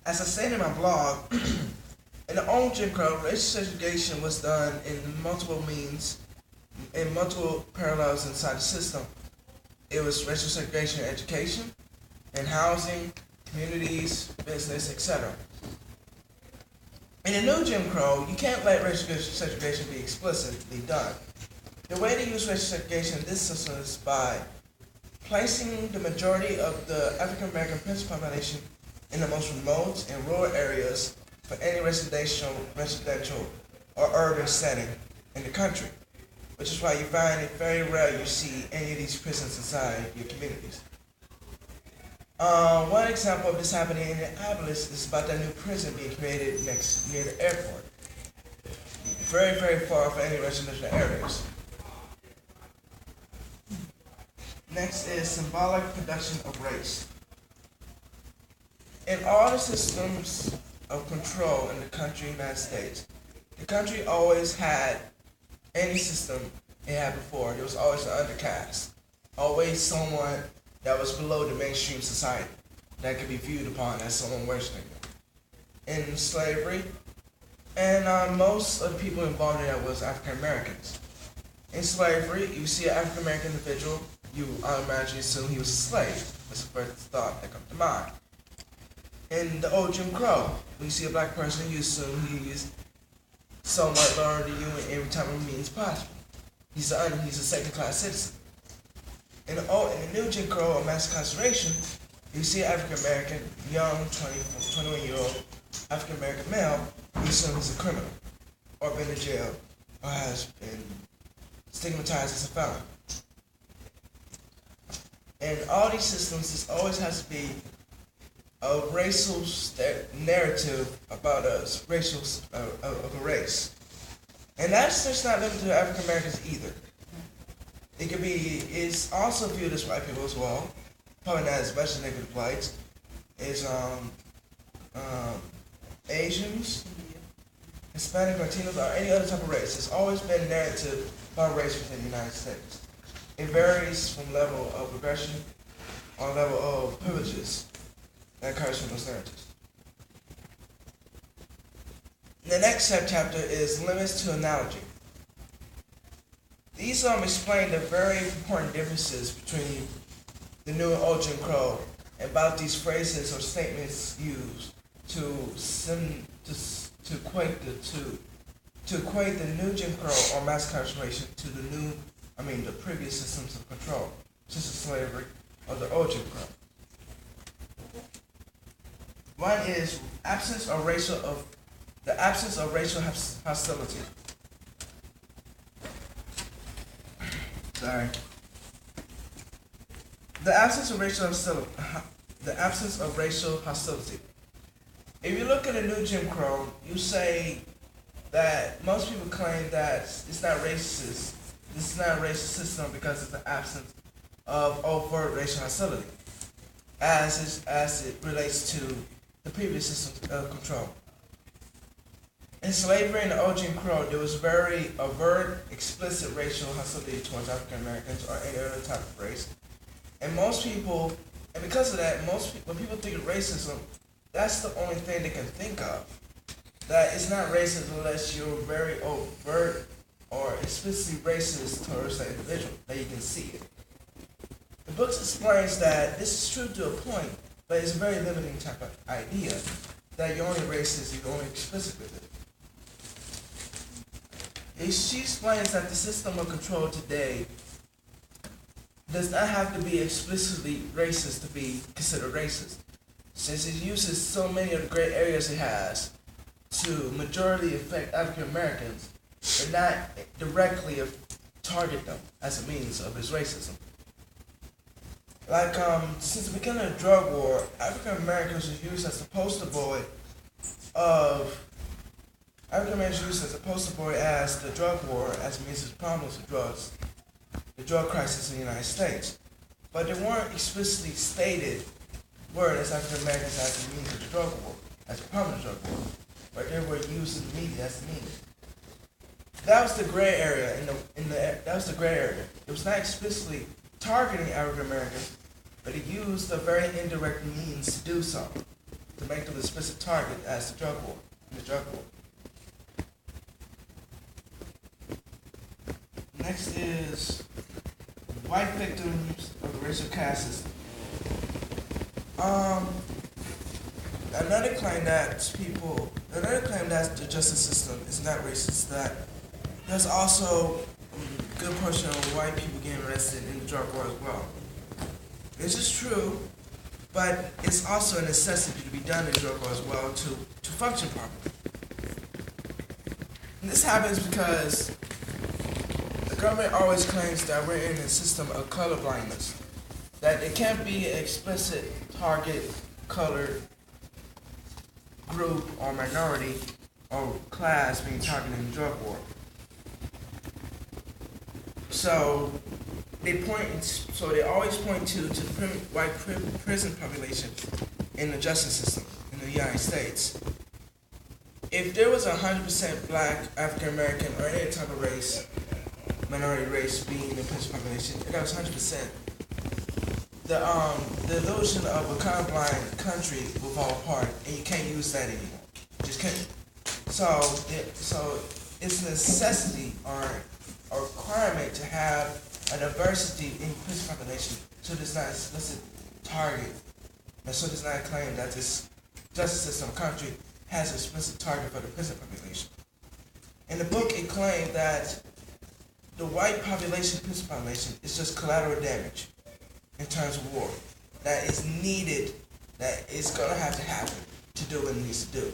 As I said in my blog, in the old Jim Crow, racial segregation was done in multiple means, in multiple parallels inside the system. It was racial segregation in education, in housing, communities, business, etc. In the new Jim Crow, you can't let racial segregation be explicitly done. The way to use racial segregation in this system is by placing the majority of the African American principal population in the most remote and rural areas for any residential or urban setting in the country, which is why you find it very rare you see any of these prisons inside your communities. One example of this happening in Annapolis is about that new prison being created near the airport, very, very far from any residential areas. Next is symbolic production of race. In all the systems of control in the country, United States, the country always had any system it had before. There was always an undercast, always someone that was below the mainstream society that could be viewed upon as someone worse than them. In slavery, and most of the people involved in that was African Americans. In slavery, you see an African American individual, you automatically assume he was a slave. That's the first thought that comes to mind. In the old Jim Crow, when you see a black person, you assume he is somewhat lower than you in every type of means possible. He's a second-class citizen. In the new Jim Crow or mass incarceration, you see an African American, young, 21-year-old African American male, you assume he's a criminal, or been in jail, or has been stigmatized as a felon. In all these systems, this always has to be a racial narrative about a race. And that's just not limited to African Americans either. It's also viewed as white people as well, probably not as much as negative whites, is Asians, Hispanic, Latinos, or any other type of race. It's always been a narrative about race within the United States. It varies from level of aggression or level of privileges that occurs from those narratives. The next chapter is limits to analogy. These explain the very important differences between the new and old Jim Crow and about these phrases or statements used to equate the two, to equate the new Jim Crow or mass incarceration to the previous systems of control, such as slavery or the old Jim Crow. One is the absence of racial hostility. Sorry. The absence of racial hostility. If you look at the new Jim Crow, you say that most people claim that it's not racist. This is not a racist system because it's the absence of overt racial hostility, as it relates to the previous systems of control. In slavery and the old Jim Crow, there was very overt, explicit racial hostility towards African Americans or any other type of race. And because of that, when people think of racism, that's the only thing they can think of. That it's not racist unless you're very overt or explicitly racist towards that individual, that you can see it. The book explains that this is true to a point, but it's a very limiting type of idea, that you're only racist if you're only explicit with it. She explains that the system of control today does not have to be explicitly racist to be considered racist, since it uses so many of the great areas it has to majority affect African Americans, but not directly target them as a means of its racism. Like, since the beginning of the drug war, African Americans were used as the poster boy as the drug war as a means of problems with drugs, the drug crisis in the United States. But they weren't explicitly stated word as African Americans as a means of the drug war, as a permanent drug war, but they were used in the media as a means. That was the gray area. That was the gray area. It was not explicitly targeting African Americans, but it used a very indirect means to do so, to make them the explicit target as the drug war, in the drug war. Next is white victims of the racial caste system. Another claim that the justice system is not racist, that there's also a good portion of white people getting arrested in the drug war as well. This is true, but it's also a necessity to be done in the drug war as well to function properly. And this happens because the government always claims that we're in a system of color blindness, that it can't be an explicit target colored group or minority or class being targeted in the drug war. So they always point to the white prison population in the justice system in the United States. If there was 100% black, African American, or any type of race, minority race being in the prison population, and that was 100%, the illusion of a colorblind country will fall apart, and you can't use that anymore. You just can't. So it's a necessity or a requirement to have a diversity in the prison population, so there's not an explicit target, and so there's not a claim that this justice system country has an explicit target for the prison population. In the book, it claimed that the white population, prison population, is just collateral damage in terms of war that is needed, that is going to have to happen to do what it needs to do.